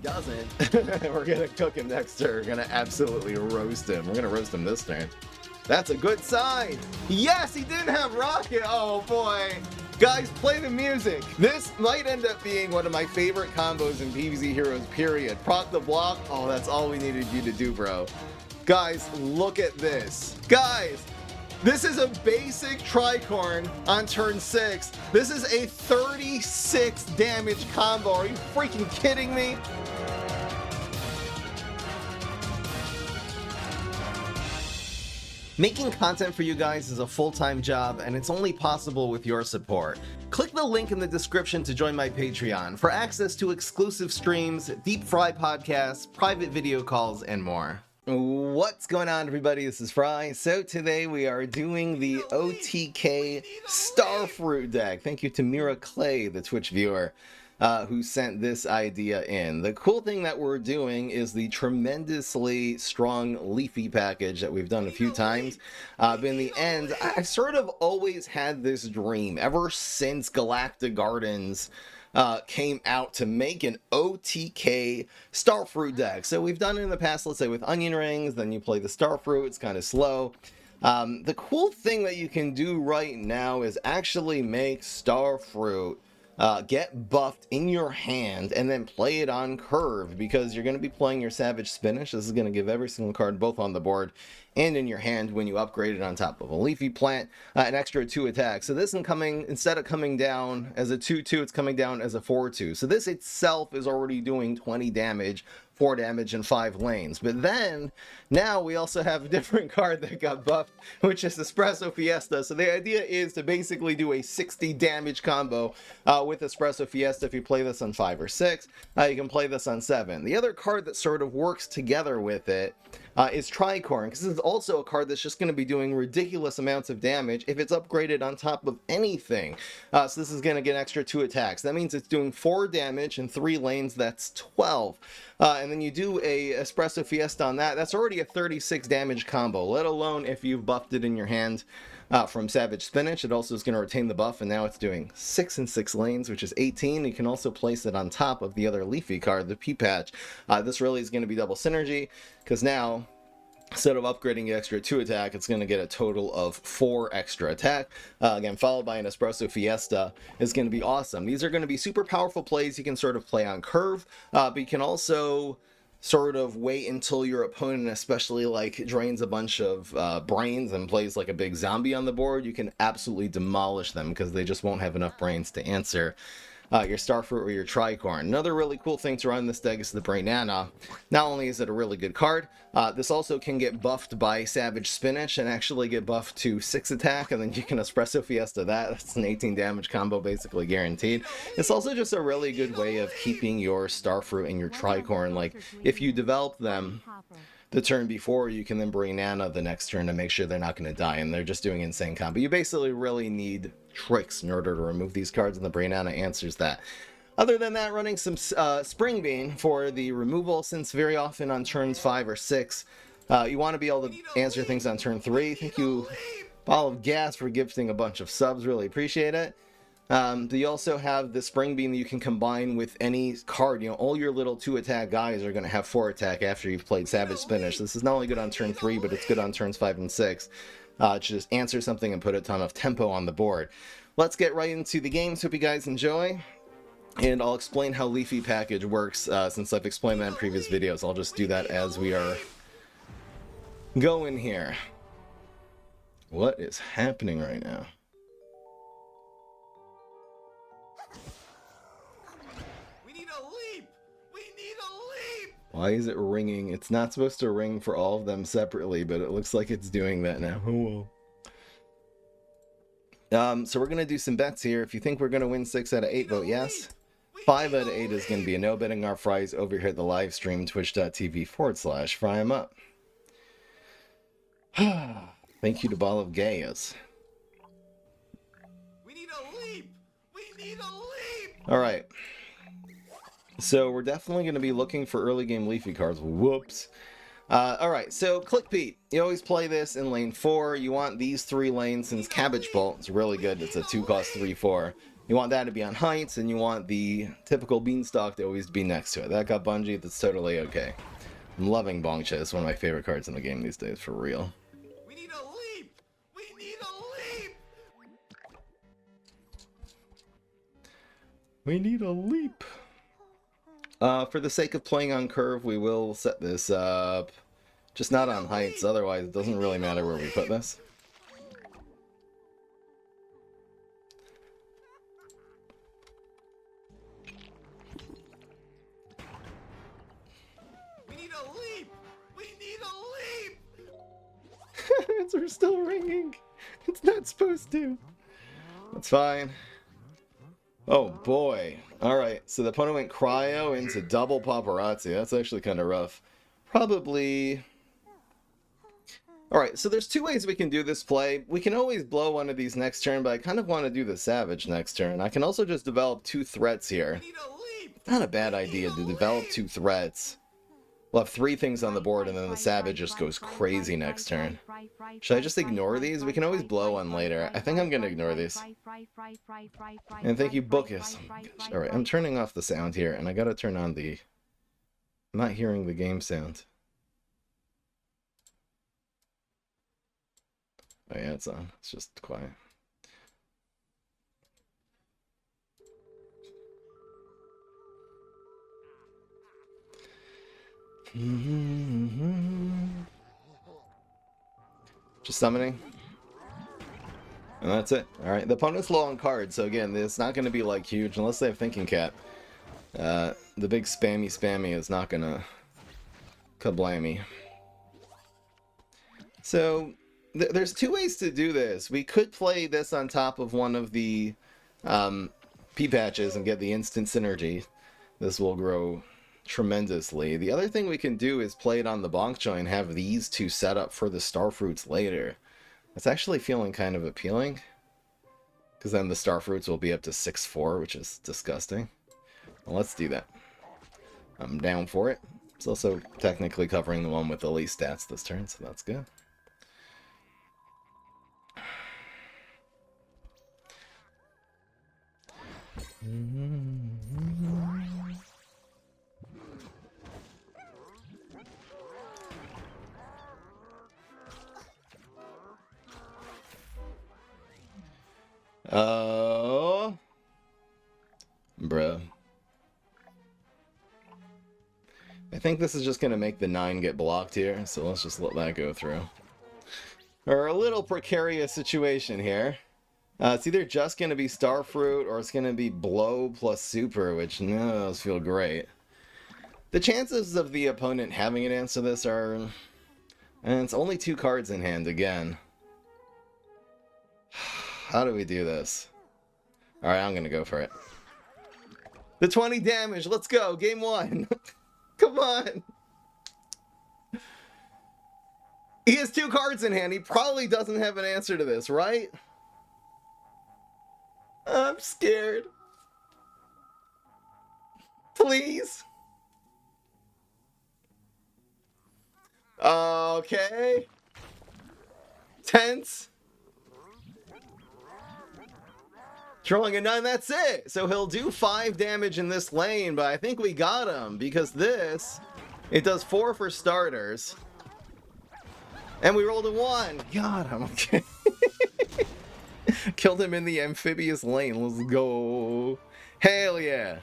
doesn't, we're gonna cook him next turn. We're gonna absolutely roast him. We're gonna roast him this turn. That's a good sign. Yes, he didn't have rocket. Oh boy. Guys, play the music. This might end up being one of my favorite combos in PvZ Heroes, period. Proc the block. Oh, that's all we needed you to do, bro. Guys, look at this. Guys, this is a basic Tricorn on turn 6. This is a 36 damage combo. Are you freaking kidding me? Making content for you guys is a full-time job, and it's only possible with your support. Click the link in the description to join my Patreon for access to exclusive streams, deep fry podcasts, private video calls, and more. What's going on, everybody? This is Fry. So today we are doing the OTK Starfruit deck. Thank you to Mira Clay, the Twitch viewer, who sent this idea in. The cool thing that we're doing is the tremendously strong Leafy package that we've done a few times. But in the end, I've sort of always had this dream ever since Galactic Gardens came out to make an OTK Starfruit deck. So we've done it in the past, let's say with Onion Rings, then you play the Starfruit, it's kind of slow. The cool thing that you can do right now is actually make Starfruit get buffed in your hand and then play it on curve, because you're going to be playing your Savage Spinach. This is going to give every single card both on the board and in your hand when you upgrade it on top of a Leafy plant an extra 2 attack. So this is coming, instead of coming down as a 2/2, it's coming down as a 4/2. So this itself is already doing 20 damage, 4 damage in 5 lanes. But then now we also have a different card that got buffed, which is Espresso Fiesta. So the idea is to basically do a 60 damage combo with Espresso Fiesta. If you play this on 5 or 6, you can play this on 7. The other card that sort of works together with it is Tricorn, because this is also a card that's just going to be doing ridiculous amounts of damage if it's upgraded on top of anything. So this is going to get an extra 2 attacks. That means it's doing 4 damage in 3 lanes. That's 12. And then you do a Espresso Fiesta on that. That's already a 36 damage combo, let alone if you've buffed it in your hand from Savage Spinach. It also is going to retain the buff, and now it's doing 6 in 6 lanes, which is 18. You can also place it on top of the other Leafy card, the P-Patch. This really is going to be double synergy, because now, instead of upgrading the extra 2 attack, it's going to get a total of 4 extra attack. Again, followed by an Espresso Fiesta is going to be awesome. These are going to be super powerful plays you can sort of play on curve, but you can also sort of wait until your opponent especially like drains a bunch of brains and plays like a big zombie on the board. You can absolutely demolish them because they just won't have enough brains to answer your Starfruit or your Tricorn. Another really cool thing to run this deck is the Brrrrrr. Not only is it a really good card, this also can get buffed by Savage Spinach and actually get buffed to 6 attack, and then you can Espresso Fiesta that. That's an 18 damage combo, basically guaranteed. It's also just a really good way of keeping your Starfruit and your Tricorn. Like, if you develop them the turn before, you can then bring Nana the next turn to make sure they're not going to die, and they're just doing insane combo. You basically really need tricks in order to remove these cards, and the Nana answers that. Other than that, running some Spring Bean for the removal, since very often on turns 5 or 6, you want to be able to answer things on turn 3. Thank you, Ball of Gas, for gifting a bunch of subs. Really appreciate it. You also have the Spring Bean that you can combine with any card. You know, all your little 2 attack guys are going to have 4 attack after you've played Savage Spinach. This is not only good on turn 3, but it's good on turns 5 and 6. To just answer something and put a ton of tempo on the board. Let's get right into the games. Hope you guys enjoy. And I'll explain how Leafy package works, since I've explained that in previous videos. I'll just do that as we are going here. What is happening right now? Why is it ringing? It's not supposed to ring for all of them separately, but it looks like it's doing that now. Oh well. So we're going to do some bets here. If you think we're going to win 6 out of 8, vote yes. 5 out of 8 is going to be a no. Betting our fries over here at the live stream, twitch.tv/fry'emup. Thank you to Ball of Gaius. We need a leap! We need a leap! Alright. So we're definitely going to be looking for early game Leafy cards. Whoops. Alright, so Click Pete. You always play this in lane 4. You want these 3 lanes, since Cabbage Bolt is really good. It's a 2-cost 3/4. You want that to be on heights, and you want the typical beanstalk to always be next to it. That got bungee, that's totally okay. I'm loving Bongcha. It's one of my favorite cards in the game these days, for real. We need a leap! We need a leap! We need a leap. For the sake of playing on curve, we will set this up. Just not on heights, otherwise it doesn't really matter where we put this. We need a leap! We need a leap! It's still ringing. It's not supposed to. That's fine. Oh boy. Alright, so the opponent went cryo into double paparazzi. That's actually kind of rough. Probably... Alright, so there's two ways we can do this play. We can always blow one of these next turn, but I kind of want to do the Savage next turn. I can also just develop two threats here. We need a leap! Not a bad idea to develop two threats. We'll have three things on the board, and then the Savage just goes crazy next turn. Should I just ignore these? We can always blow one later. I think I'm going to ignore these. And thank you, Bookus. Alright, I'm turning off the sound here, and I gotta turn on the... I'm not hearing the game sound. Oh yeah, it's on. It's just quiet. Just summoning. And that's it. Alright, the opponent's low on cards, so again, it's not going to be like huge unless they have Thinking Cap. The big spammy is not going to kablammy. So, there's two ways to do this. We could play this on top of one of the P-patches and get the instant synergy. This will grow tremendously. The other thing we can do is play it on the bonk joy and have these two set up for the Starfruits later. It's actually feeling kind of appealing, because then the Starfruits will be up to 6-4, which is disgusting. Well, let's do that. I'm down for it. It's also technically covering the one with the least stats this turn, so that's good. Oh, bruh. I think this is just going to make the 9 get blocked here, so let's just let that go through. We're a little precarious situation here. It's either just going to be Starfruit or it's going to be Blow plus Super, which none of those feel great. The chances of the opponent having it answer this are... And it's only 2 cards in hand again. How do we do this? Alright, I'm going to go for it. The 20 damage, let's go, game 1. Come on. He has 2 cards in hand. He probably doesn't have an answer to this, right? I'm scared. Please. Okay. Tense. Drawing a 9, that's it. So he'll do 5 damage in this lane, but I think we got him because this, it does 4 for starters. And we rolled a 1. Got him. Okay. Killed him in the amphibious lane. Let's go. Hell yeah.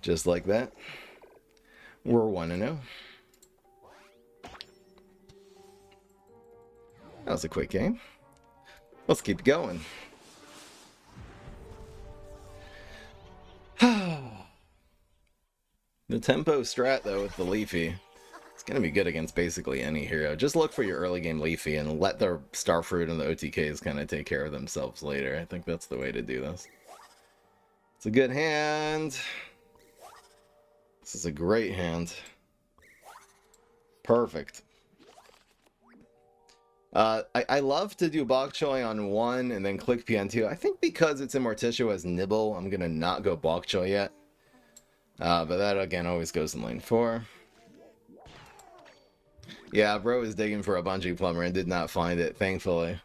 Just like that. We're 1-0. That was a quick game. Let's keep going. The tempo strat, though, with the Leafy, it's going to be good against basically any hero. Just look for your early game Leafy and let the Starfruit and the OTKs kind of take care of themselves later. I think that's the way to do this. It's a good hand. This is a great hand. Perfect. I love to do Bok Choy on 1 and then click PN2. I think because it's Immorticio as Nibble, I'm going to not go Bok Choy yet. But that, again, always goes in lane 4. Yeah, bro is digging for a bungee plumber and did not find it, thankfully.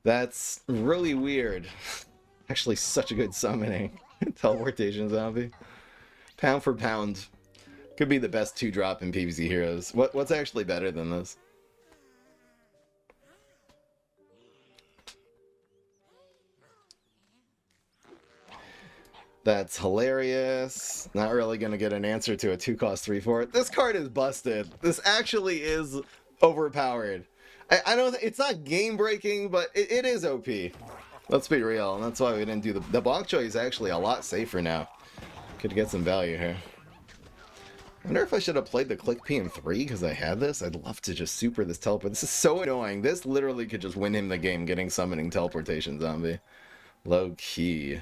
That's really weird. Actually, such a good summoning. Teleportation zombie. Pound for pound. Could be the best 2-drop in PvZ Heroes. What's actually better than this? That's hilarious. Not really going to get an answer to a 2-cost 3/4. This card is busted. This actually is overpowered. I don't. It's not game breaking, but it is OP. Let's be real, and that's why we didn't do the bok choy is actually a lot safer now. Could get some value here. I wonder if I should have played the Click PM3 because I had this. I'd love to just super this teleport. This is so annoying. This literally could just win him the game getting summoning teleportation zombie. Low key.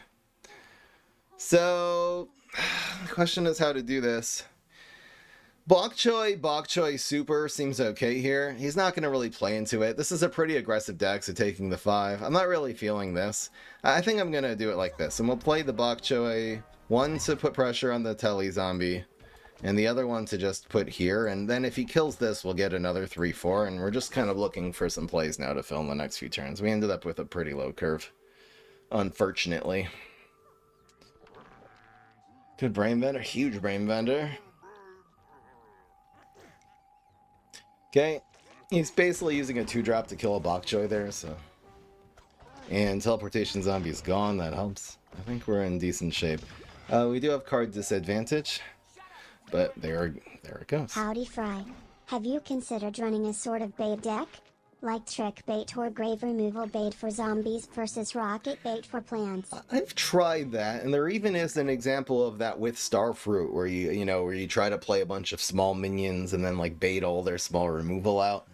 So, the question is how to do this. Bok choy super seems okay here. He's not going to really play into it. This is a pretty aggressive deck, so taking the 5. I'm not really feeling this. I think I'm going to do it like this. And we'll play the bok choy, one to put pressure on the tele zombie, and the other one to just put here. And then if he kills this, we'll get another 3/4. And we're just kind of looking for some plays now to fill in the next few turns. We ended up with a pretty low curve, unfortunately. Good brain bender, huge brain bender. Okay, he's basically using a 2-drop to kill a bok choy there, so. And teleportation zombie is gone, that helps. I think we're in decent shape. We do have card disadvantage, but there it goes. Howdy Fry. Have you considered running a sort of bait deck? Like trick bait or grave removal bait for zombies versus rocket bait for plants? I've tried that, and there even is an example of that with Starfruit, where you try to play a bunch of small minions and then like bait all their small removal out.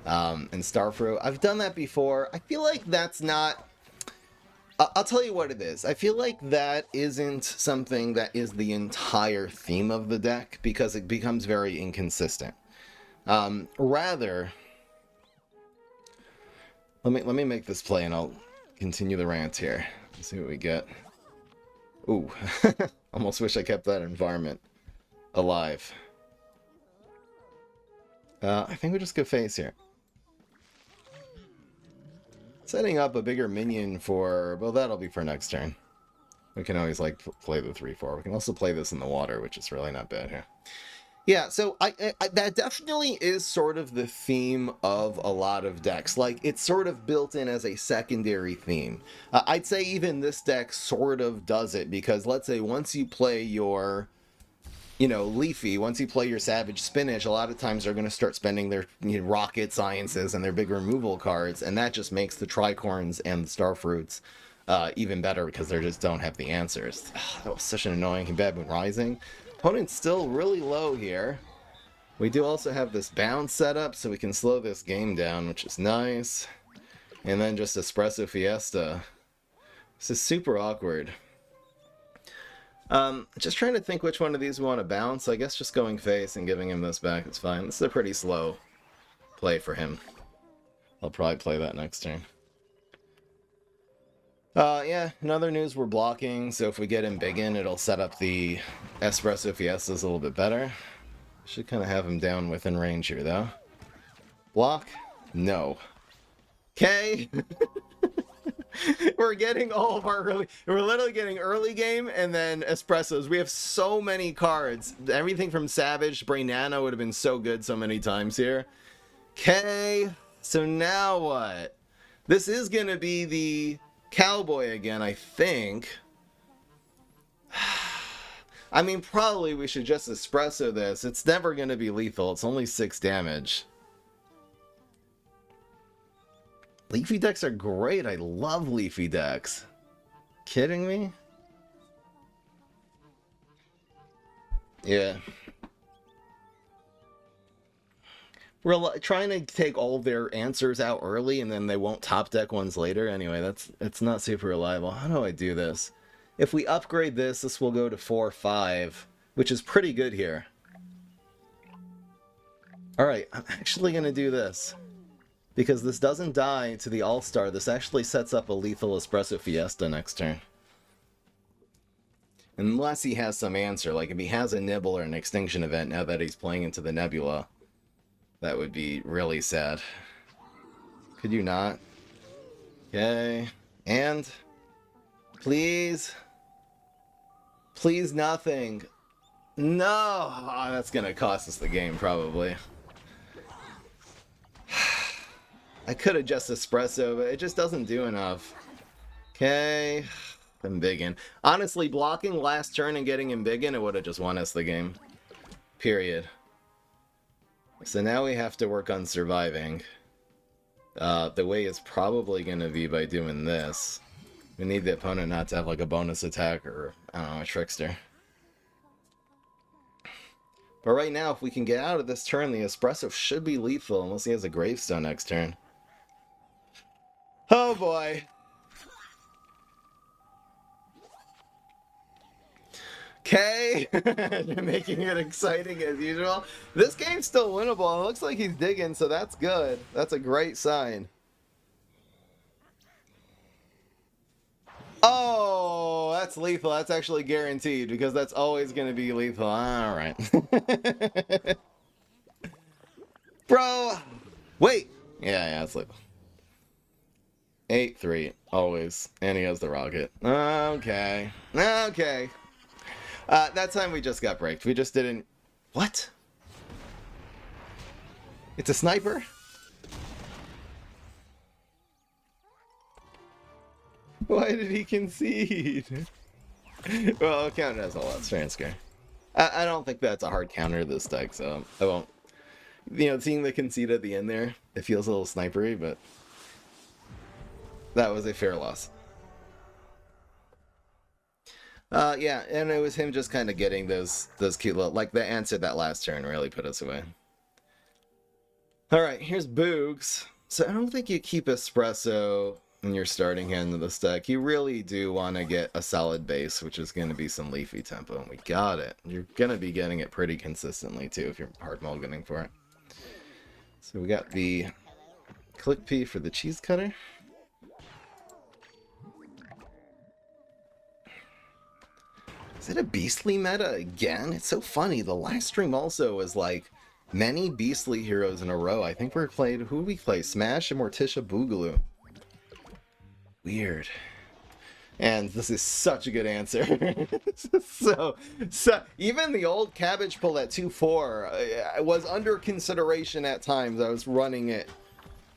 In Starfruit, I've done that before. I feel like that's not. I'll tell you what it is. I feel like that isn't something that is the entire theme of the deck because it becomes very inconsistent. Rather. Let me make this play and I'll continue the rant here. Let's see what we get. Ooh, almost wish I kept that environment alive. I think we just go face here. Setting up a bigger minion for, well, that'll be for next turn. We can always like play the 3/4. We can also play this in the water, which is really not bad here. Yeah, so I that definitely is sort of the theme of a lot of decks. Like, it's sort of built in as a secondary theme. I'd say even this deck sort of does it, because let's say once you play your, Leafy, once you play your Savage Spinach, a lot of times they're going to start spending their Rocket Sciences and their big removal cards, and that just makes the Tricorns and the Starfruits even better because they just don't have the answers. That was such an annoying Bad Moon Rising. Opponent's still really low here. We do also have this bounce set up, so we can slow this game down, which is nice. And then just Espresso Fiesta. This is super awkward. Just trying to think which one of these we want to bounce. I guess just going face and giving him this back is fine. This is a pretty slow play for him. I'll probably play that next turn. Yeah, in other news, we're blocking, so if we get him big in, it'll set up the Espresso Fiestas a little bit better. Should kind of have him down within range here, though. Block? No. Okay. We're getting all of our early... We're literally getting early game and then Espressos. We have so many cards. Everything from Savage, Brain Nano would have been so good so many times here. Okay. So now what? This is going to be the... Cowboy again, I think. I mean, probably we should just espresso this. It's never going to be lethal. It's only 6 damage. Leafy decks are great. I love leafy decks. Kidding me? Yeah. We're trying to take all of their answers out early, and then they won't top deck ones later. Anyway, it's not super reliable. How do I do this? If we upgrade this, this will go to 4/5, which is pretty good here. Alright, I'm actually going to do this. Because this doesn't die to the All-Star, this actually sets up a lethal Espresso Fiesta next turn. Unless he has some answer, like if he has a Nibble or an Extinction event now that he's playing into the Nebula. That would be really sad. Could you not? Okay. And please. Please nothing. No! Oh, that's gonna cost us the game, probably. I could have just espresso, but it just doesn't do enough. Okay. Embiggen. Honestly, blocking last turn and getting Embiggen, it would have just won us the game. Period. So now we have to work on surviving. The way is probably going to be by doing this. We need the opponent not to have like a bonus attack or, I don't know, a trickster. But right now, if we can get out of this turn, the espresso should be lethal unless he has a gravestone next turn. Oh boy. Okay, making it exciting as usual. This game's still winnable. It looks like he's digging, so that's good. That's a great sign. Oh, that's lethal. That's actually guaranteed because that's always going to be lethal. All right. Bro. Wait. Yeah, it's lethal. 8-3, always. And he has the rocket. Okay. Okay. That time we just got braked. We just didn't... What? It's a sniper? Why did he concede? Well, I'll count it as all that's fair and square. I don't think that's a hard counter to this deck, so I won't. You know, seeing the concede at the end there, it feels a little snipery, but that was a fair loss. Yeah, and it was him just kind of getting those cute little, like the answer that last turn really put us away. Alright, here's Boogs. So I don't think you keep Espresso in your starting hand of this deck. You really do want to get a solid base, which is going to be some Leafy Tempo, and we got it. You're going to be getting it pretty consistently, too, if you're hard mulliganing for it. So we got the Click P for the Cheese Cutter. Is it a Beastly meta again? It's so funny. The last stream also was like many Beastly heroes in a row. I think we played... Who did we play? Smash and Morticia Boogaloo. Weird. And this is such a good answer. so even the old cabbage pull at 2-4 was under consideration at times. I was running it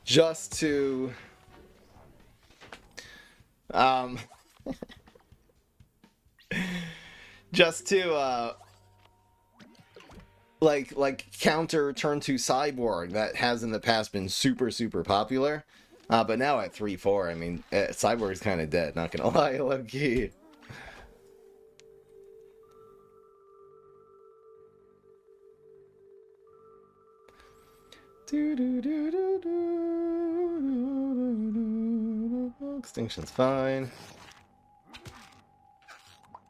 just to... just to like counter turn 2 Cyborg that has in the past been super popular, but now at 3-4, I mean, Cyborg's kind of dead, not gonna lie, low key. Extinction's fine.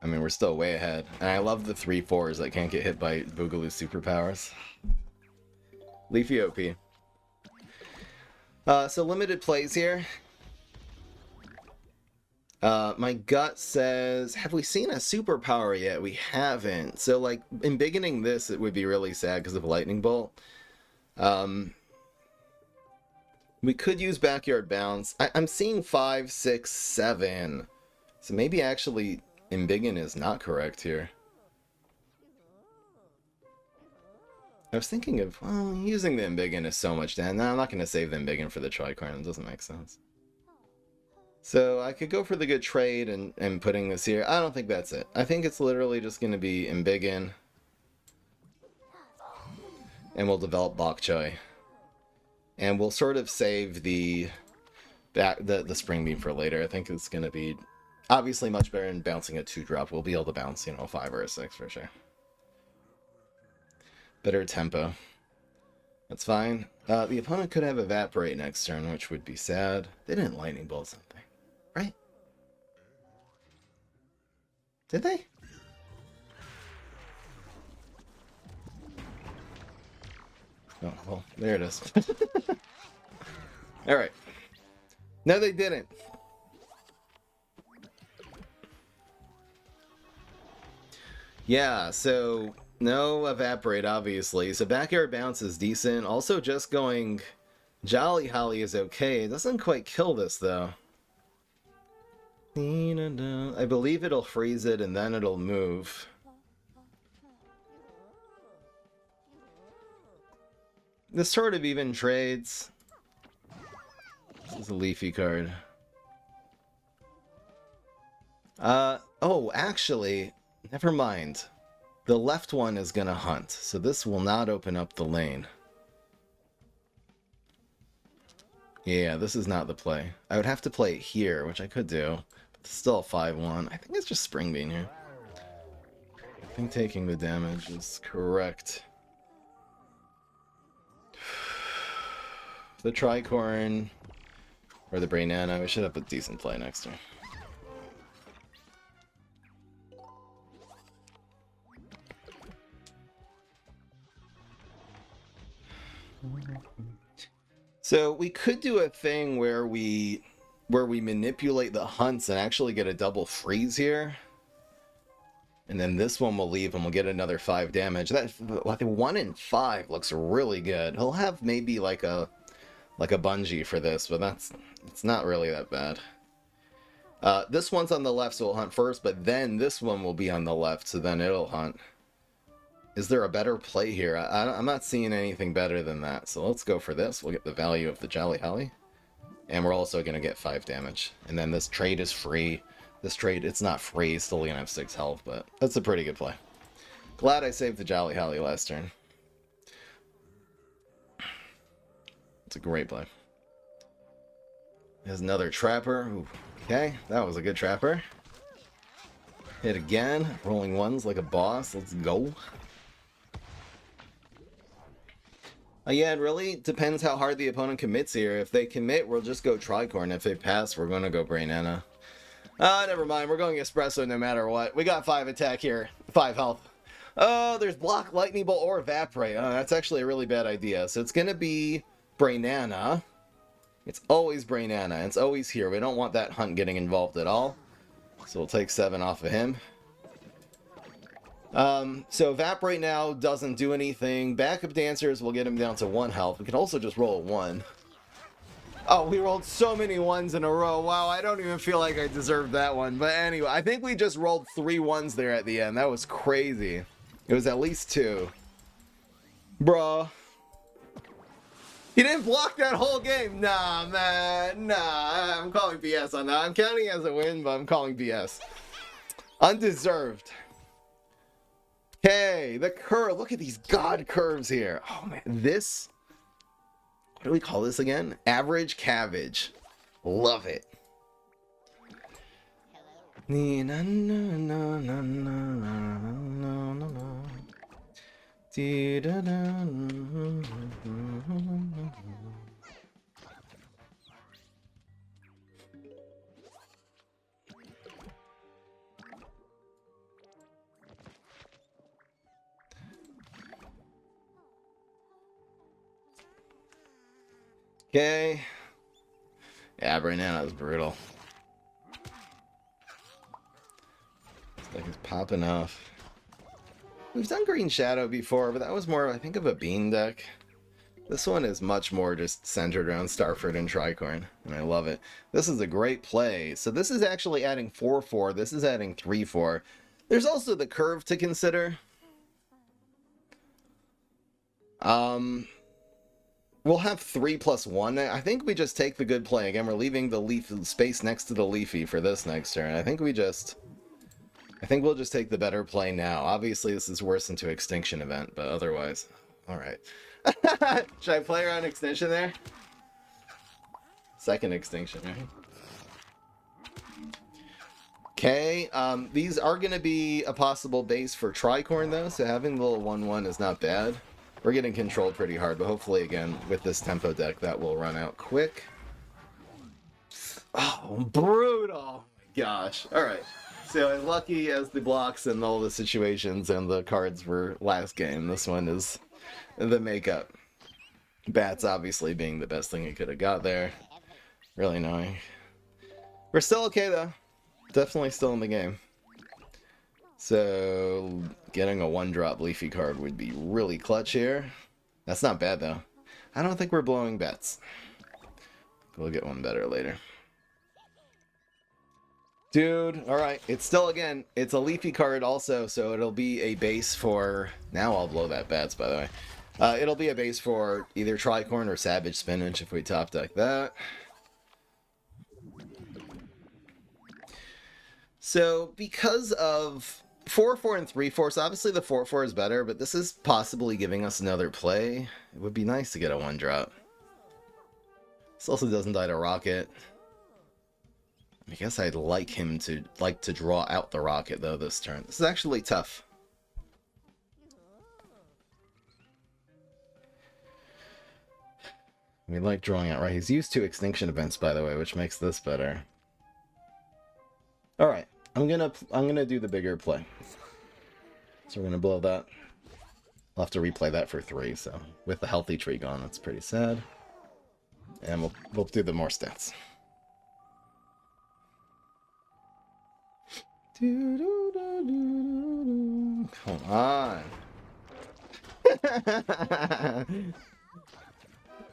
I mean, we're still way ahead. And I love the 3-4s that can't get hit by Boogaloo's superpowers. Leafy OP. So limited plays here. My gut says, have we seen a superpower yet? We haven't. So, like, in beginning this, it would be really sad because of Lightning Bolt. We could use Backyard Bounce. I'm seeing 5, 6, 7. So maybe actually... Embiggen is not correct here. I was thinking of, well, using the Embiggen is so much damage. No, I'm not going to save the Embiggen for the Tricorn. It doesn't make sense. So I could go for the good trade and putting this here. I don't think that's it. I think it's literally just going to be Embiggen. And we'll develop Bok Choy. And we'll sort of save the Spring Beam for later. I think it's going to be... obviously much better than bouncing a 2-drop. We'll be able to bounce, you know, a 5 or a 6 for sure. Better tempo. That's fine. The opponent could have Evaporate next turn, which would be sad. They didn't Lightning Bolt something, right? Did they? Oh, well, there it is. Alright. No, they didn't. Yeah, so no Evaporate, obviously. So Backyard Bounce is decent. Also, just going Jolly Holly is okay. It doesn't quite kill this, though. I believe it'll freeze it and then it'll move. This sort of even trades. This is a Leafy card. Oh, actually, never mind. The left one is gonna hunt, so this will not open up the lane. Yeah, this is not the play. I would have to play it here, which I could do. But it's still a 5-1. I think it's just Spring Bean here. I think taking the damage is correct. The Tricorn or the Brainana. We should have a decent play next turn. So we could do a thing where we manipulate the hunts and actually get a double freeze here. And then this one will leave and we'll get another 5 damage. That like 1 in 5 looks really good. He'll have maybe like a bungee for this, but it's not really that bad. This one's on the left, so it'll hunt first, but then this one will be on the left, so then it'll hunt. Is there a better play here? I'm not seeing anything better than that, so let's go for this. We'll get the value of the Jolly Holly. And we're also going to get 5 damage. And then this trade is free. This trade, it's not free, it's still going to have 6 health, but that's a pretty good play. Glad I saved the Jolly Holly last turn. It's a great play. There's another Trapper. Ooh, okay, that was a good Trapper. Hit again. Rolling ones like a boss. Let's go. Yeah, it really depends how hard the opponent commits here. If they commit, we'll just go Tricorn. If they pass, we're going to go Brainana. Never mind. We're going Espresso no matter what. We got 5 attack here. 5 health. Oh, there's Block, Lightning Bolt, or Evaporate. Oh, that's actually a really bad idea. So it's going to be Brainana. It's always Brainana. It's always here. We don't want that hunt getting involved at all. So we'll take 7 off of him. So Evaporate now doesn't do anything. Backup Dancers will get him down to 1 health. We can also just roll a 1. Oh, we rolled so many 1s in a row. Wow, I don't even feel like I deserved that one. But anyway, I think we just rolled 3 1s there at the end. That was crazy. It was at least 2. Bruh. He didn't block that whole game. Nah, man. Nah, I'm calling BS on that. I'm counting as a win, but I'm calling BS. Undeserved. Okay, the curve. Look at these god curves here. Oh, man. This, what do we call this again? Average cabbage. Love it. Okay. Yeah, Brainana's brutal. It's like it's popping off. We've done Green Shadow before, but that was more, I think, of a bean deck. This one is much more just centered around Starfruit and Tricorn, and I love it. This is a great play. So this is actually adding 4/4. This is adding 3/4. There's also the curve to consider. We'll have 3+1. I think we just take the good play. Again, we're leaving the leaf space next to the Leafy for this next turn. I think we'll just take the better play now. Obviously, this is worse into Extinction Event, but otherwise, all right. Should I play around Extinction there? Second Extinction, right? Okay, these are going to be a possible base for Tricorn, though, so having the little 1/1 is not bad. We're getting controlled pretty hard, but hopefully, again, with this tempo deck, that will run out quick. Oh, brutal! Oh my gosh. Alright, so as lucky as the blocks and all the situations and the cards were last game, this one is the makeup. Bats obviously being the best thing he could have got there. Really annoying. We're still okay, though. Definitely still in the game. So, getting a 1-drop Leafy card would be really clutch here. That's not bad, though. I don't think we're blowing bets. We'll get one better later. Dude, alright. It's still, again, it's a leafy card also, so it'll be a base for... Now I'll blow that bats, by the way. It'll be a base for either Tricorn or Savage Spinach if we top deck that. So, because of 4/4 and 3/4, so obviously the 4/4 is better, but this is possibly giving us another play. It would be nice to get a 1-drop. This also doesn't die to Rocket. I guess I'd like him to draw out the Rocket, though, this turn. This is actually tough. We like drawing out, right? He's used to Extinction Events, by the way, which makes this better. Alright, I'm gonna do the bigger play. So we're gonna blow that. I'll have to replay that for 3, so with the healthy tree gone, that's pretty sad. And we'll do the more stats. Come on.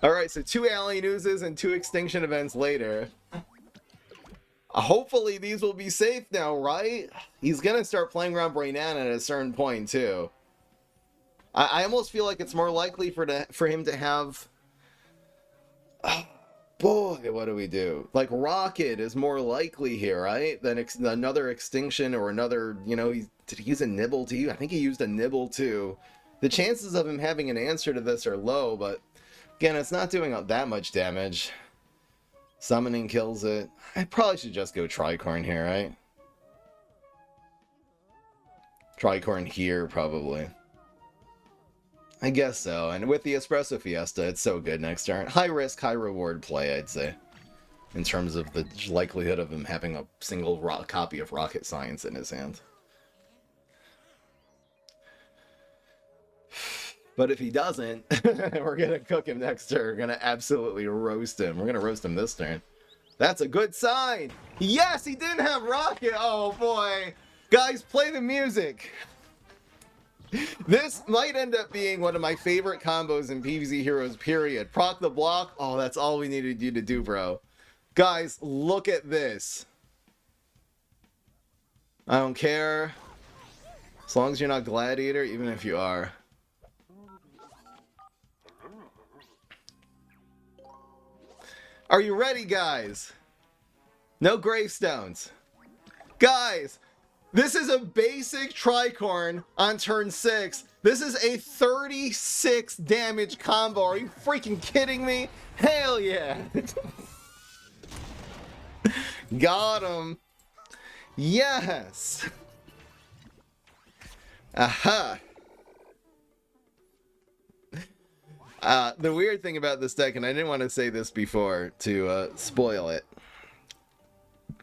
Alright, so 2 alien oozes and 2 extinction events later. Hopefully these will be safe now, right? He's gonna start playing around Brainana at a certain point, too. I almost feel like it's more likely for him to have... Boy, what do we do? Like, Rocket is more likely here, right? Than another Extinction or another, you know, did he use a Nibble too? I think he used a Nibble too. The chances of him having an answer to this are low, but again, it's not doing that much damage. Summoning kills it. I probably should just go Tricorn here, right? Tricorn here, probably. I guess so, and with the Espresso Fiesta, it's so good next turn. High risk, high reward play, I'd say. In terms of the likelihood of him having a single copy of Rocket Science in his hand. But if he doesn't, we're gonna cook him next turn. We're gonna absolutely roast him. We're gonna roast him this turn. That's a good sign! Yes, he didn't have Rocket! Oh boy! Guys, play the music! This might end up being one of my favorite combos in PvZ Heroes, period. Proc the block. Oh, that's all we needed you to do, bro. Guys, look at this. I don't care. As long as you're not Gladiator, even if you are. Are you ready, guys? No gravestones. Guys! This is a basic Tricorn on turn 6. This is a 36 damage combo. Are you freaking kidding me? Hell yeah. Got him. Yes. Aha. The weird thing about this deck, and I didn't want to say this before to spoil it,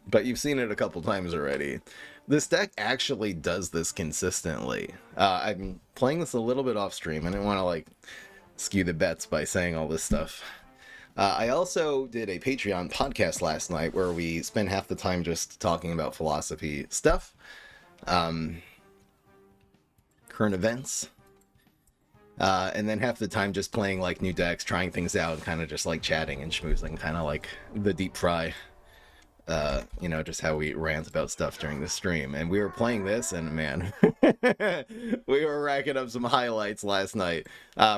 but you've seen it a couple times already. This deck actually does this consistently. I'm playing this a little bit off stream. I didn't want to, like, skew the bets by saying all this stuff. I also did a Patreon podcast last night where we spent half the time just talking about philosophy stuff. Current events. And then half the time just playing, like, new decks, trying things out, and kind of just, like, chatting and schmoozing. Kind of like the deep fry. You know, just how we rant about stuff during the stream. And we were playing this, and man, we were racking up some highlights last night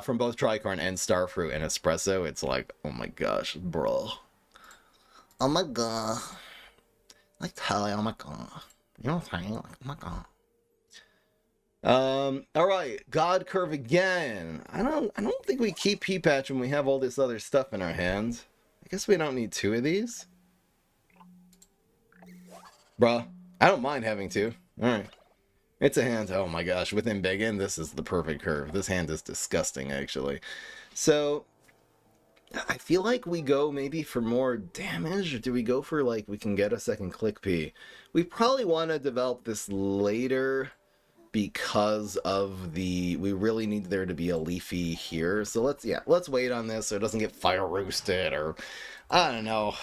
from both Tricorn and Starfruit and Espresso. It's like, oh my gosh, bro. Oh my god. Like, totally, oh my god. You know what I'm saying? Like, oh my god. Alright, God Curve again. I don't think we keep P-Patch when we have all this other stuff in our hands. I guess we don't need 2 of these. Bruh, I don't mind having 2. Alright. It's a hand. Oh my gosh, with him big in, this is the perfect curve. This hand is disgusting, actually. So, I feel like we go maybe for more damage, or do we go for, like, we can get a second click P? We probably want to develop this later because of we really need there to be a leafy here. So let's wait on this so it doesn't get fire roasted, or, I don't know.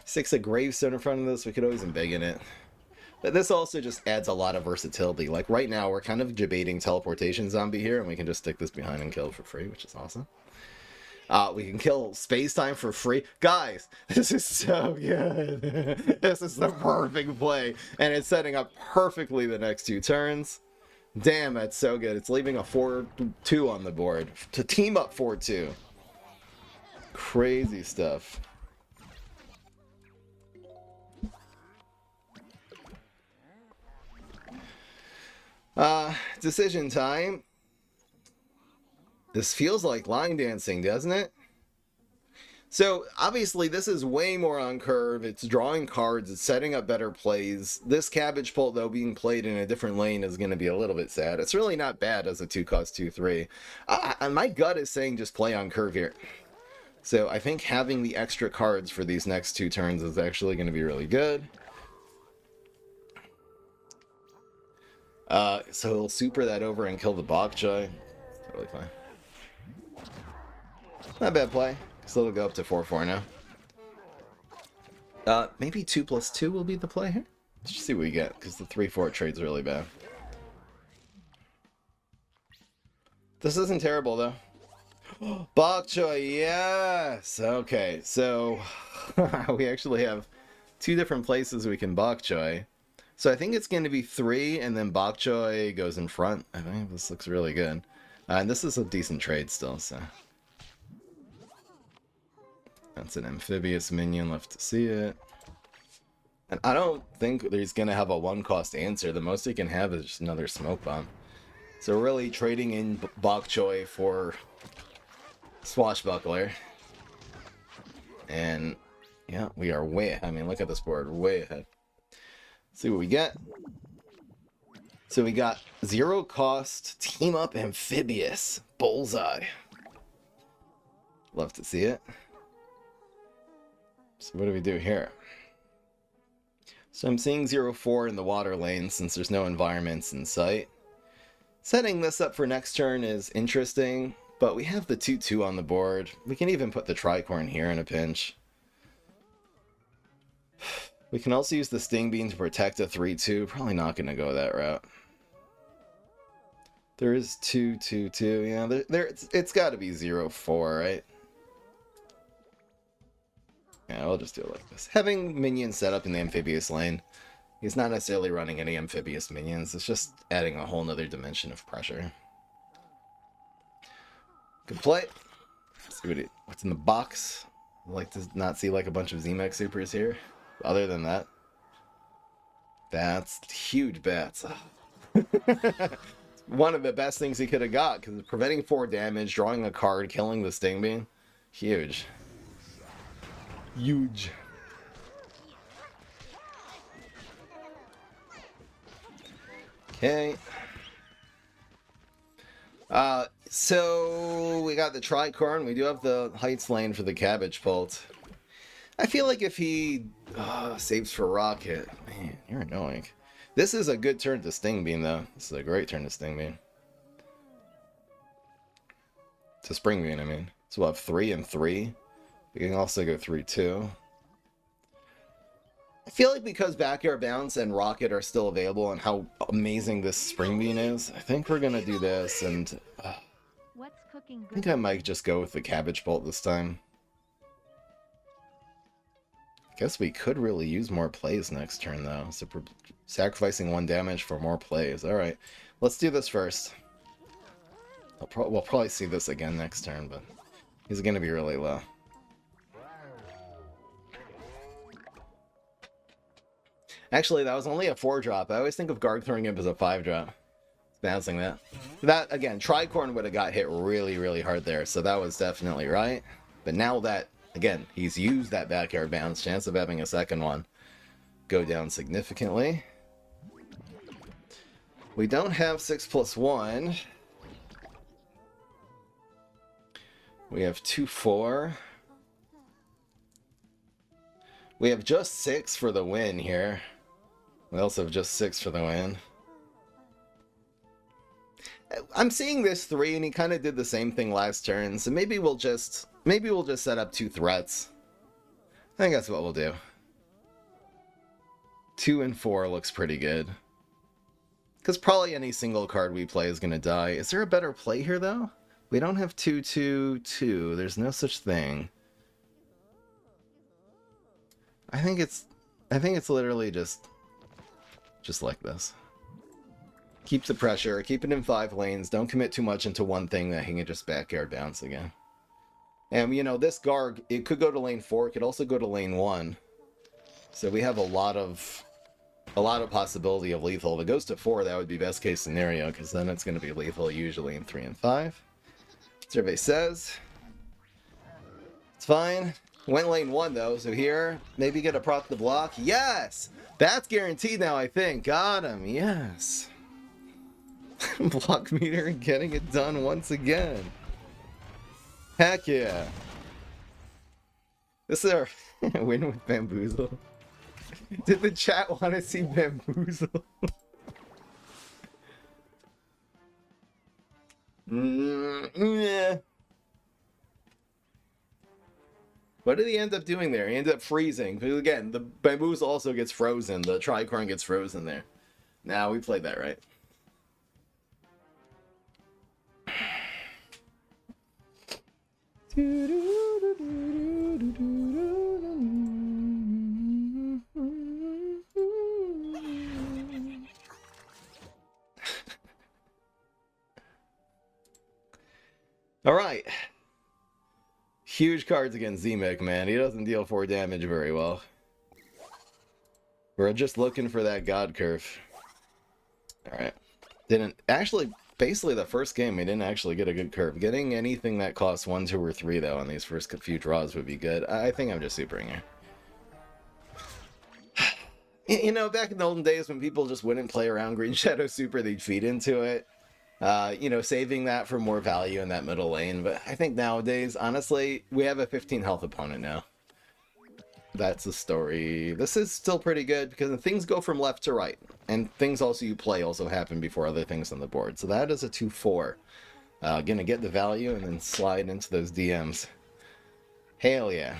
6 a gravestone in front of this, we could always embiggen it. But this also just adds a lot of versatility. Like right now, we're kind of debating teleportation zombie here, and we can just stick this behind and kill it for free, which is awesome. We can kill space-time for free. Guys, this is so good. This is the perfect play. And it's setting up perfectly the next 2 turns. Damn, that's so good. It's leaving a 4-2 on the board to team up 4-2. Crazy stuff. Decision time. This feels like line dancing, doesn't it? So, obviously, this is way more on curve. It's drawing cards. It's setting up better plays. This cabbage pult, though, being played in a different lane is going to be a little bit sad. It's really not bad as a 2-cost 2/3. My gut is saying just play on curve here. So, I think having the extra cards for these next 2 turns is actually going to be really good. So he'll super that over and kill the bok choy. Totally fine. Not a bad play. So it'll go up to 4-4 now. Maybe 2+2 will be the play here? Let's just see what we get, because the 3-4 trade's really bad. This isn't terrible, though. Bok choy, yes! Okay, so we actually have 2 different places we can bok choy. So I think it's going to be 3, and then bok choy goes in front. I think this looks really good. And this is a decent trade still, so... That's an amphibious minion, left to see it. And I don't think he's going to have a 1-cost answer. The most he can have is just another smoke bomb. So really trading in bok choy for swashbuckler. And yeah, we are way ahead. I mean, look at this board, way ahead. See what we get. So we got 0-cost team up amphibious bullseye. Love to see it. So what do we do here? So I'm seeing 0-4 in the water lane since there's no environments in sight. Setting this up for next turn is interesting, but we have the 2-2 on the board. We can even put the Tricorn here in a pinch. We can also use the Sting Bean to protect a 3-2. Probably not going to go that route. There is 2-2-2. Yeah, it's got to be 0-4, right? Yeah, we'll just do it like this. Having minions set up in the amphibious lane. He's not necessarily running any amphibious minions. It's just adding a whole nother dimension of pressure. Good play. Let's see what's in the box. I'd like to not see like a bunch of Z-Mech supers here. Other than that, that's huge bets. One of the best things he could have got, because preventing 4 damage, drawing a card, killing the Sting Bean. Huge. Huge. Okay. So we got the Tricorn. We do have the Heights lane for the cabbage pult. I feel like if he saves for Rocket, man, you're annoying. This is a good turn to Sting Bean, though. This is a great turn to Sting Bean. To Spring Bean, I mean. So we'll have 3 and 3. We can also go 3-2. I feel like because Backyard Bounce and Rocket are still available and how amazing this Spring Bean is, I think we're going to do this, and What's cooking good? I think I might just go with the Cabbage Bolt this time. I guess we could really use more plays next turn, though. So sacrificing 1 damage for more plays. Alright, let's do this first. We'll probably see this again next turn, but he's going to be really low. Actually, that was only a 4-drop. I always think of Guard Throwing Imp as a 5-drop. Bouncing that. That, again, Tricorn would have got hit really, really hard there, so that was definitely right. But now that, again, he's used that Backyard Bounce, chance of having a second one go down significantly. We don't have 6+1. We have 2-4. We have just 6 for the win here. We also have just 6 for the win. I'm seeing this 3, and he kind of did the same thing last turn, so maybe we'll just set up 2 threats. I think that's what we'll do. 2 and 4 looks pretty good. Because probably any single card we play is going to die. Is there a better play here, though? We don't have 2/2/2. There's no such thing. I think it's literally just like this. Keep the pressure, keep it in 5 lanes, don't commit too much into one thing that he can just backyard bounce again. And you know, this Garg, it could go to lane 4, it could also go to lane 1. So we have a lot of possibility of lethal. If it goes to 4, that would be best case scenario, because then it's going to be lethal usually in 3 and 5. Survey says it's fine. Went lane 1 though, so here, maybe get a proc the block. Yes! That's guaranteed now, I think. Got him, yes. Block meter getting it done once again. Heck yeah. This is our win with Bamboozle. Did the chat want to see Bamboozle? Yeah. What did he end up doing there? He ended up freezing. Because again, the Bamboozle also gets frozen. The Tricorn gets frozen there. Nah, we played that right. All right. Huge cards against Z-Mick, man. He doesn't deal 4 damage very well. We're just looking for that God curve. Alright. Didn't... Actually, basically the first game, we didn't actually get a good curve. Getting anything that costs 1, 2, or 3, though, on these first few draws would be good. I think I'm just supering here. You know, back in the olden days when people just wouldn't play around Green Shadow Super, they'd feed into it. You know, saving that for more value in that middle lane. But I think nowadays, honestly, we have a 15 health opponent now. That's the story. This is still pretty good because things go from left to right. And things also you play also happen before other things on the board. So that is a 2/4. Gonna get the value and then slide into those DMs. Hell yeah.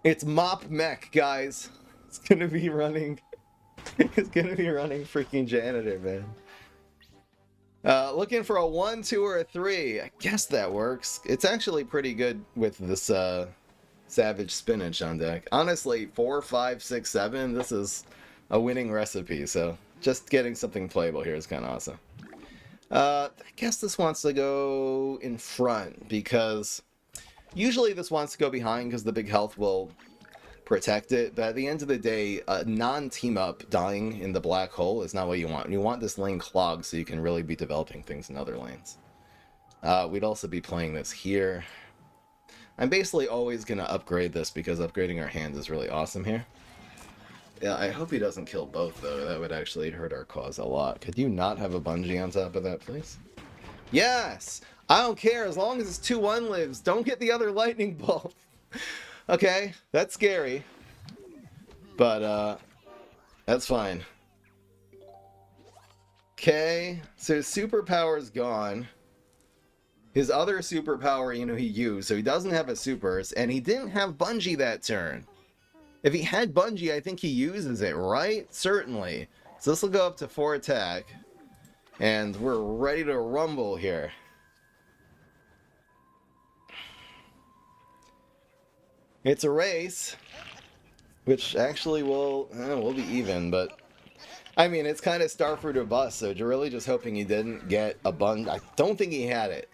It's Mop Mech, guys. It's gonna be running... It's gonna be running freaking Janitor, man. Looking for a 1, 2, or a 3. I guess that works. It's actually pretty good with this Savage Spinach on deck. Honestly, 4, 5, 6, 7, this is a winning recipe, so just getting something playable here is kind of awesome. I guess this wants to go in front, because usually this wants to go behind because the big health will protect it, but at the end of the day, a non-team up dying in the black hole is not what you want. You want this lane clogged so you can really be developing things in other lanes. We'd also be playing this here. I'm basically always going to upgrade this because upgrading our hands is really awesome here. Yeah, I hope he doesn't kill both, though. That would actually hurt our cause a lot. Could you not have a bungee on top of that, please? Yes! I don't care, as long as it's 2-1 lives. Don't get the other lightning bolt. Okay, that's scary. But, that's fine. Okay, so his superpower's gone. His other superpower, you know, he used, so he doesn't have a supers, and he didn't have bungee that turn. If he had bungee, I think he uses it, right? Certainly. So this will go up to 4 attack. And we're ready to rumble here. It's a race, which actually will be even, but I mean, it's kind of Starfruit or bust, so you're really just hoping he didn't get a bungee. I don't think he had it.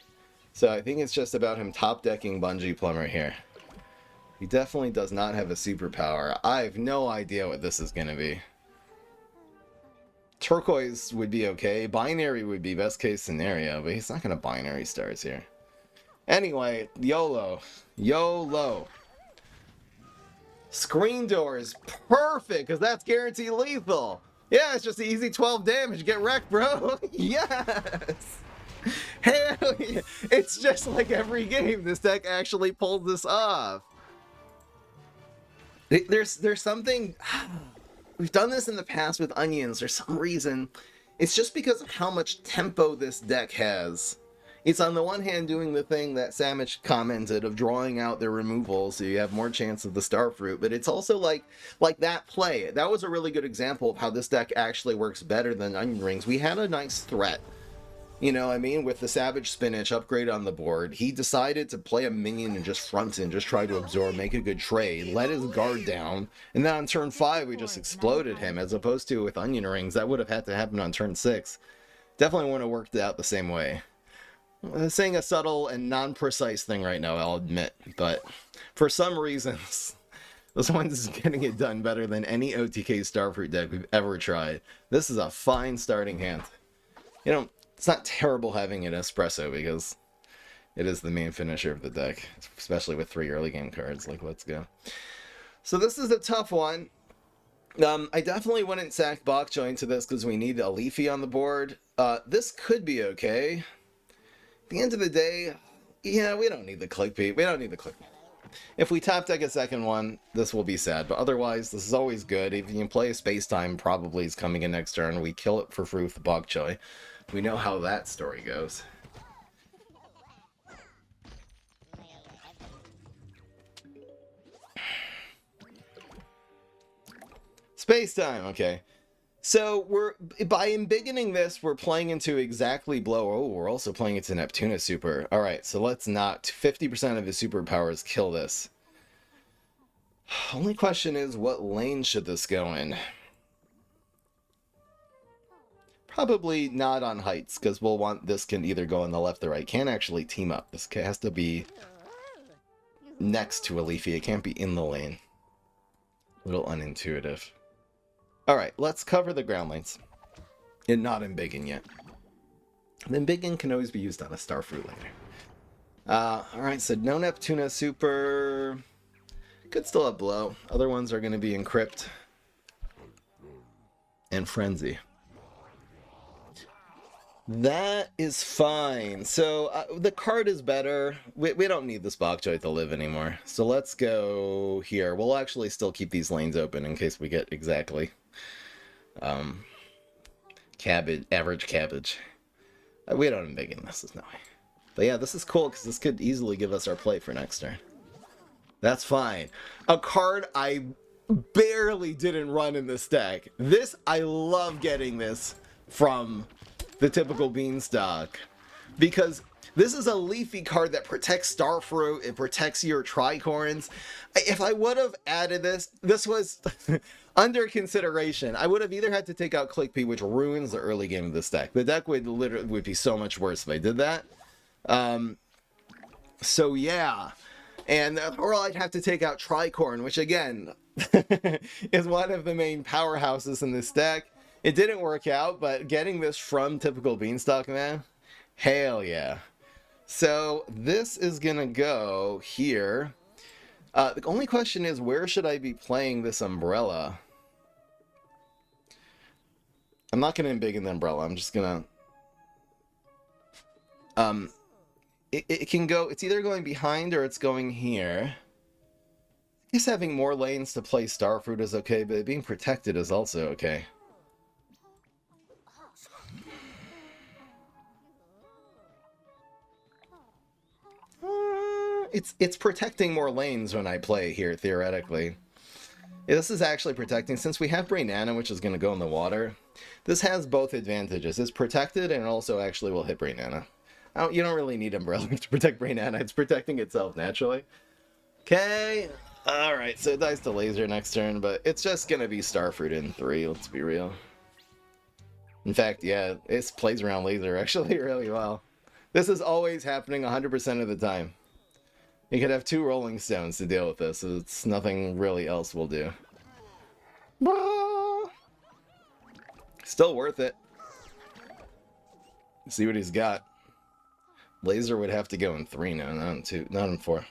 So I think it's just about him top decking Bungee Plumber here. He definitely does not have a superpower. I have no idea what this is going to be. Turquoise would be okay. Binary would be best case scenario, but he's not going to binary stars here. Anyway, YOLO. YOLO. Screen door is perfect, because that's guaranteed lethal. Yeah, it's just the easy 12 damage. Get wrecked, bro. Yes. Hell yeah. It's just like every game. This deck actually pulled this off. There's something... We've done this in the past with Onions. For some reason, it's just because of how much tempo this deck has. It's on the one hand doing the thing that Samich commented of drawing out their removal so you have more chance of the Starfruit, but it's also like that play. That was a really good example of how this deck actually works better than Onion Rings. We had a nice threat You know what I mean? With the Savage Spinach upgrade on the board, he decided to play a minion and just front in, just try to absorb, make a good trade, let his guard down, and then on turn 5 we just exploded him, as opposed to with Onion Rings, that would have had to happen on turn 6. Definitely wouldn't have worked out the same way. I'm saying a subtle and non-precise thing right now, I'll admit, but for some reasons, this one's getting it done better than any OTK Starfruit deck we've ever tried. This is a fine starting hand. You know, it's not terrible having an Espresso because it is the main finisher of the deck, especially with 3 early game cards. Like, let's go. So this is a tough one. I definitely wouldn't sack Bok Choy into this because we need a Leafy on the board. This could be okay. At the end of the day, yeah, we don't need the clickbait. We don't need the clickbait. If we top deck a second one, this will be sad. But otherwise, this is always good. If you can play a Space Time, probably is coming in next turn. We kill it for free with the Bok Choy. We know how that story goes. Space Time, okay. So we're by embiggening this, we're playing into exactly blow. Oh, we're also playing into Neptuna Super. All right, so let's not 50% of his superpowers kill this. Only question is, what lane should this go in? Probably not on heights, because we'll want this can either go on the left or right. Can't actually team up. This has to be next to a Leafy. It can't be in the lane. A little unintuitive. Alright, let's cover the ground lanes. And not embiggen yet. Embiggen can always be used on a Starfruit later. Alright, so no Neptuna Super. Could still have Blow. Other ones are going to be Encrypt and Frenzy. That is fine. So the card is better. We don't need this Bok Choy to live anymore. So let's go here. We'll actually still keep these lanes open in case we get exactly cabbage, average cabbage. We don't embiggen this, there's no way. But yeah, this is cool because this could easily give us our play for next turn. That's fine. A card I barely didn't run in this deck. This, I love getting this from the typical Beanstalk, because this is a Leafy card that protects Starfruit, it protects your Tricorns. If I would have added this, this was under consideration. I would have either had to take out Clickbait, which ruins the early game of this deck. The deck would be so much worse if I did that. So yeah, and or I'd have to take out Tricorn, which again is one of the main powerhouses in this deck. It didn't work out, but getting this from typical Beanstalk, man, hell yeah. So this is gonna go here. The only question is, where should I be playing this Umbrella? I'm not gonna embiggen the Umbrella. I'm just gonna it can go, it's either going behind or it's going here. I guess having more lanes to play Starfruit is okay, but being protected is also okay. It's protecting more lanes when I play here, theoretically. Yeah, this is actually protecting, since we have Brainana, which is going to go in the water. This has both advantages. It's protected, and it also actually will hit Brainana. You don't really need Umbrella to protect Brainana. It's protecting itself naturally. Okay. Alright, so it dies to Laser next turn, but it's just going to be Starfruit in 3, let's be real. In fact, yeah, it plays around Laser actually really well. This is always happening 100% of the time. You could have 2 Rolling Stones to deal with this, so it's nothing really else will do. Still worth it. See what he's got. Laser would have to go in 3 now, not in 2, not in 4.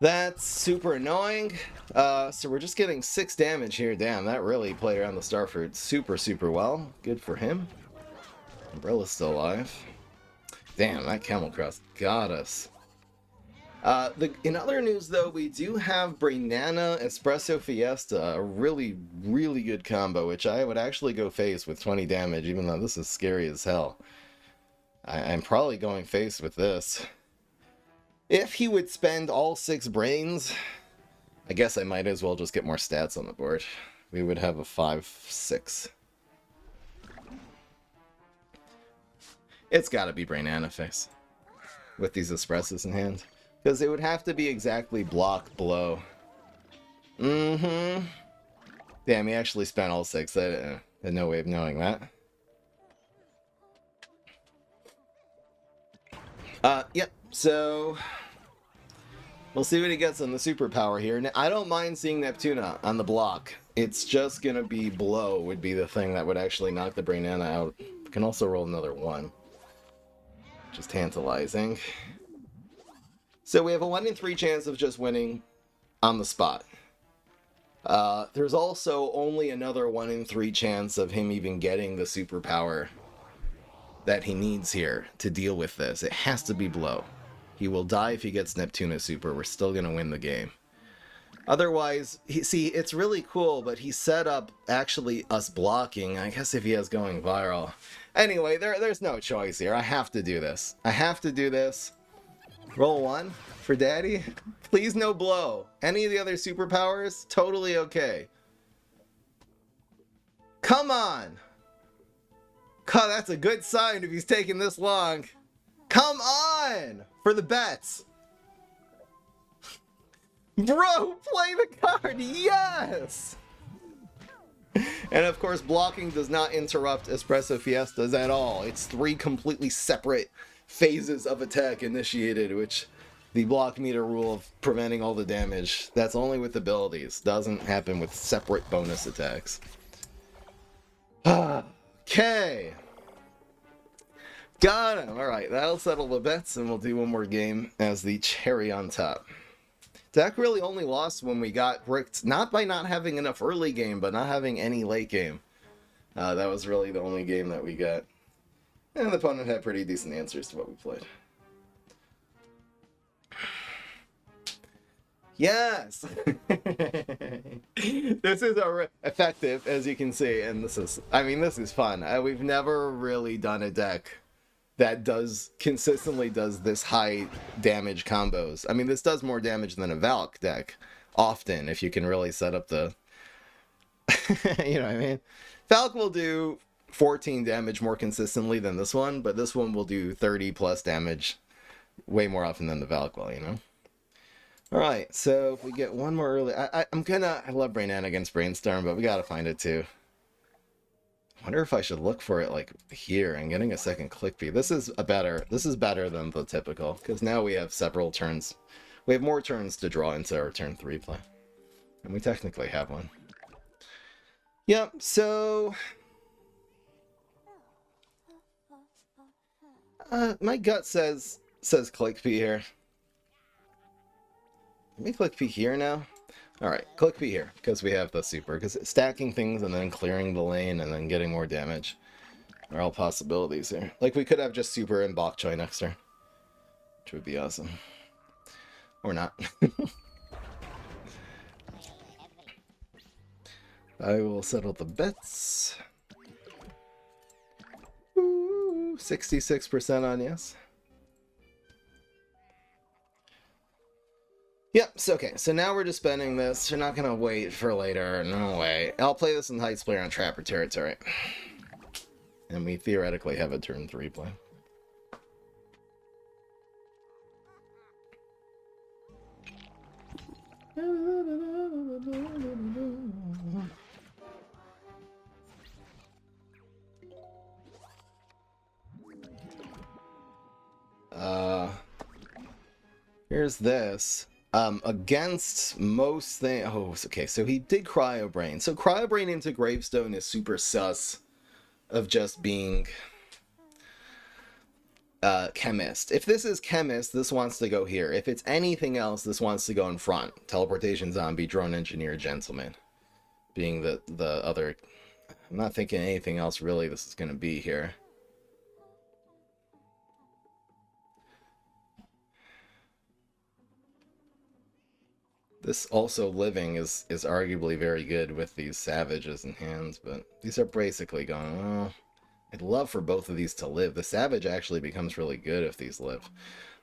That's super annoying. So we're just getting 6 damage here. Damn, that really played around the Starfruit super well. Good for him. Umbrella's still alive. Damn, that Camel Cross got us. In other news, though, we do have Brainana Espresso Fiesta, a really good combo, which I would actually go face with 20 damage, even though this is scary as hell. I'm probably going face with this. If he would spend all 6 brains, I guess I might as well just get more stats on the board. We would have a 5-6. It's gotta be Brainana Face with these Espressos in hand. Because it would have to be exactly block blow. Mm-hmm. Damn, he actually spent all 6. I had no way of knowing that. Yep, so we'll see what he gets on the superpower here. Now, I don't mind seeing Neptuna on the block. It's just gonna be blow would be the thing that would actually knock the Brainana out. We can also roll another 1. Just tantalizing. So we have a 1 in 3 chance of just winning on the spot. There's also only another 1 in 3 chance of him even getting the superpower that he needs here to deal with this. It has to be blow. He will die if he gets Neptuna super. We're still going to win the game. Otherwise, see, it's really cool, but he set up actually us blocking. I guess if he has going viral. Anyway, there's no choice here. I have to do this. I have to do this. Roll 1 for Daddy. Please no blow. Any of the other superpowers, totally okay. Come on. God, that's a good sign if he's taking this long. Come on! For the bets. Bro, play the card! Yes! And of course, blocking does not interrupt Espresso Fiestas at all. It's 3 completely separate phases of attack initiated, which the block meter rule of preventing all the damage. That's only with abilities. Doesn't happen with separate bonus attacks. Okay. Got him. Alright, that'll settle the bets, and we'll do one more game as the cherry on top. Deck really only lost when we got bricked, not by not having enough early game, but not having any late game. That was really the only game that we got. And the opponent had pretty decent answers to what we played. Yes! This is effective, as you can see, and this is fun. We've never really done a deck that consistently does this high damage combos. I mean, this does more damage than a Valk deck, often, if you can really set up the... you know what I mean? Valk will do 14 damage more consistently than this one, but this one will do 30 plus damage way more often than the Valk will, you know? Alright, so if we get one more early... I love Brainana against Brainstorm, but we gotta find it too. I wonder if I should look for it like here and getting a second click fee. This is better than the typical, because now we have several turns. We have more turns to draw into our turn 3 play. And we technically have one. Yep, so... my gut says click P here. Let me click P here now. Alright, click P here, because we have the super. Because stacking things and then clearing the lane and then getting more damage are all possibilities here. Like, we could have just super and bok choy next turn, which would be awesome. Or not. I will settle the bets. Ooh, 66% on yes. Yep, so okay, so now we're just spending this. We're not gonna wait for later, no way. I'll play this in Heights player on Trapper territory. And we theoretically have a turn 3 play. Here's this. Against most things... Oh, okay, so he did Cryo Brain. So Cryo Brain into Gravestone is super sus of just being Chemist. If this is Chemist, this wants to go here. If it's anything else, this wants to go in front. Teleportation Zombie, Drone Engineer, Gentleman. Being the other... I'm not thinking anything else really this is going to be here. This also living is arguably very good with these savages in hands, but these are basically going, well, I'd love for both of these to live. The savage actually becomes really good if these live.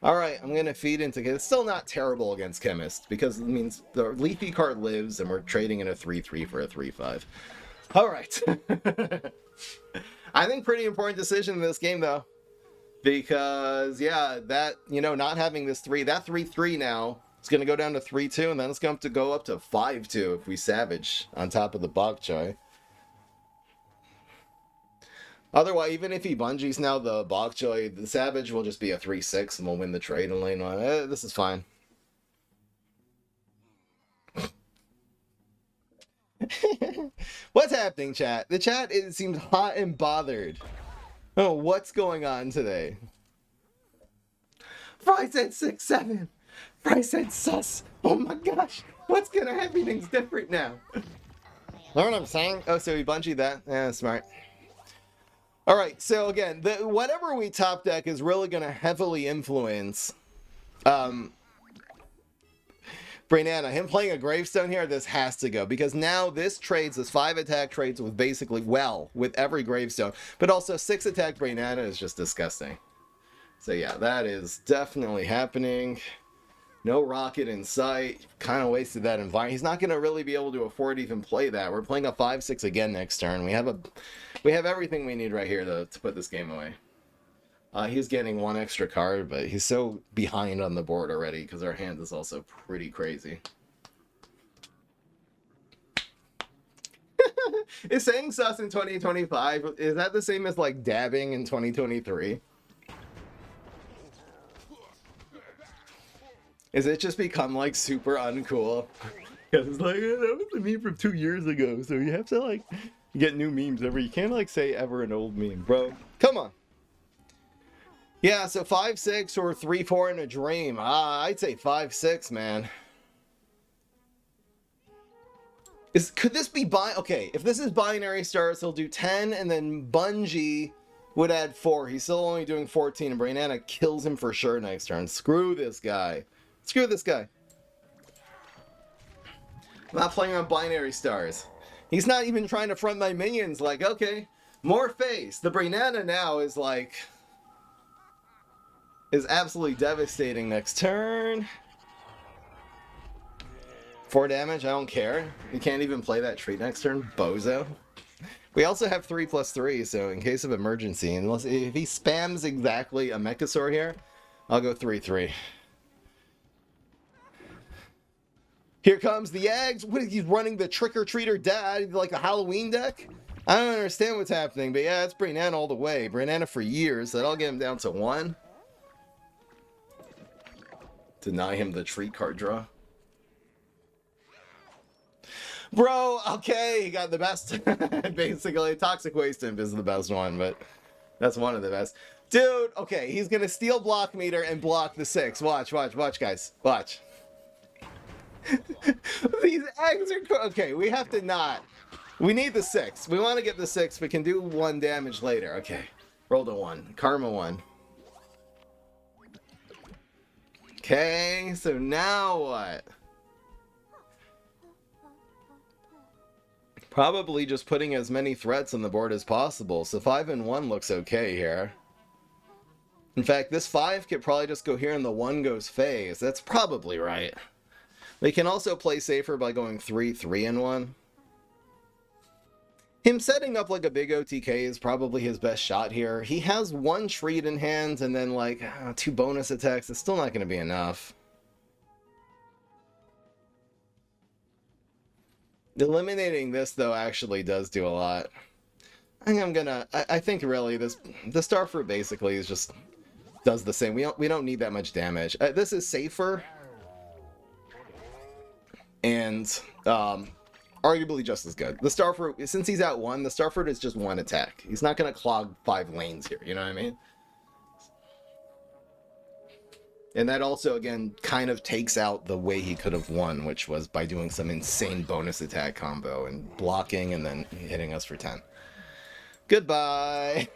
Alright, I'm going to feed into... It's still not terrible against Chemist, because it means the Leafy card lives, and we're trading in a 3-3 for a 3-5. Alright. I think pretty important decision in this game, though. Because, yeah, that, you know, not having this 3, that 3-3 now, it's going to go down to 3-2, and then it's going to have to go up to 5-2 if we Savage on top of the bok choy. Otherwise, even if he bungees now the bok choy, the Savage will just be a 3-6, and we'll win the trade in lane 1. This is fine. What's happening, chat? The chat seems hot and bothered. Oh, what's going on today? Fry said 6-7. Fry said sus. Oh my gosh. What's gonna happen? Everything's different now. Know what I'm saying? Oh, so he bungeed that? Yeah, smart. Alright, so again, whatever we top deck is really gonna heavily influence Brainana. Him playing a gravestone here, this has to go. Because now this 5 attack trades with basically, well, with every gravestone. But also 6 attack Brainana is just disgusting. So yeah, that is definitely happening. No rocket in sight. Kind of wasted that environment. He's not going to really be able to afford to even play that. We're playing a 5-6 again next turn. We have everything we need right here to put this game away. He's getting 1 extra card, but he's so behind on the board already because our hand is also pretty crazy. Is saying sus in 2025, is that the same as like dabbing in 2023? Is it just become like super uncool? Because it's like, that was the meme from 2 years ago, so you have to like get new memes every. You can't like say ever an old meme, bro. Come on. Yeah, so 5-6 or 3-4 in a dream. I'd say 5-6, man. Could this be okay, if this is binary stars, he'll do 10, and then Bungie would add 4. He's still only doing 14, and Brainana kills him for sure next turn. Screw this guy. Screw this guy. I'm not playing on binary stars. He's not even trying to front my minions. Like, okay, more face. The Brainana now is like... is absolutely devastating next turn. 4 damage, I don't care. You can't even play that treat next turn, bozo. We also have 3+3, so in case of emergency, unless if he spams exactly a Mechasaur here, I'll go 3-3. Here comes the eggs. What, he's running the trick-or-treater dad, like a Halloween deck? I don't understand what's happening, but yeah, it's Brainana all the way. Brainana for years, so that'll get him down to 1. Deny him the treat card draw. Bro, okay, he got the best. Basically, Toxic Waste Imp is the best one, but that's one of the best. Dude, okay, he's gonna steal block meter and block the 6. Watch, guys. Watch. These eggs are... okay, we have to not... we need the 6. We want to get the 6, but can do 1 damage later. Okay, roll the 1. Karma 1. Okay, so now what? Probably just putting as many threats on the board as possible. So 5 and 1 looks okay here. In fact, this 5 could probably just go here and the 1 goes phase. That's probably right. They can also play safer by going 3 and 1. Him setting up like a big OTK is probably his best shot here. He has 1 treat in hand and then like 2 bonus attacks. It's still not going to be enough. Eliminating this though actually does do a lot. I think really the Starfruit basically is just does the same. We don't need that much damage. This is safer. And arguably just as good. The Starfruit, since he's at 1, the Starfruit is just 1 attack. He's not going to clog 5 lanes here, you know what I mean? And that also, again, kind of takes out the way he could have won, which was by doing some insane bonus attack combo and blocking and then hitting us for 10. Goodbye!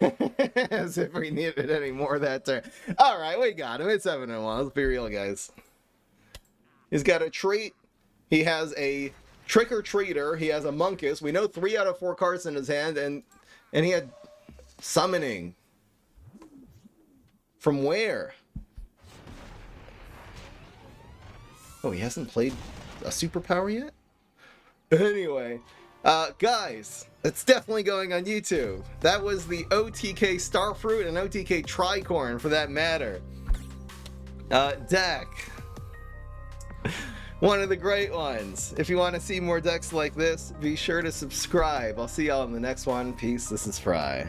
As if we needed any more that turn. Alright, we got him. It's 7 and 1. Let's be real, guys. He's got a treat. He has a trick-or-treater. He has a Monkus. We know 3 out of 4 cards in his hand, and he had summoning. From where? Oh, he hasn't played a superpower yet? Anyway, Guys, it's definitely going on YouTube. That was the OTK Starfruit and OTK Tricorn, for that matter. Deck. One of the great ones. If you want to see more decks like this, be sure to subscribe. I'll see y'all in the next one. Peace. This is Fry.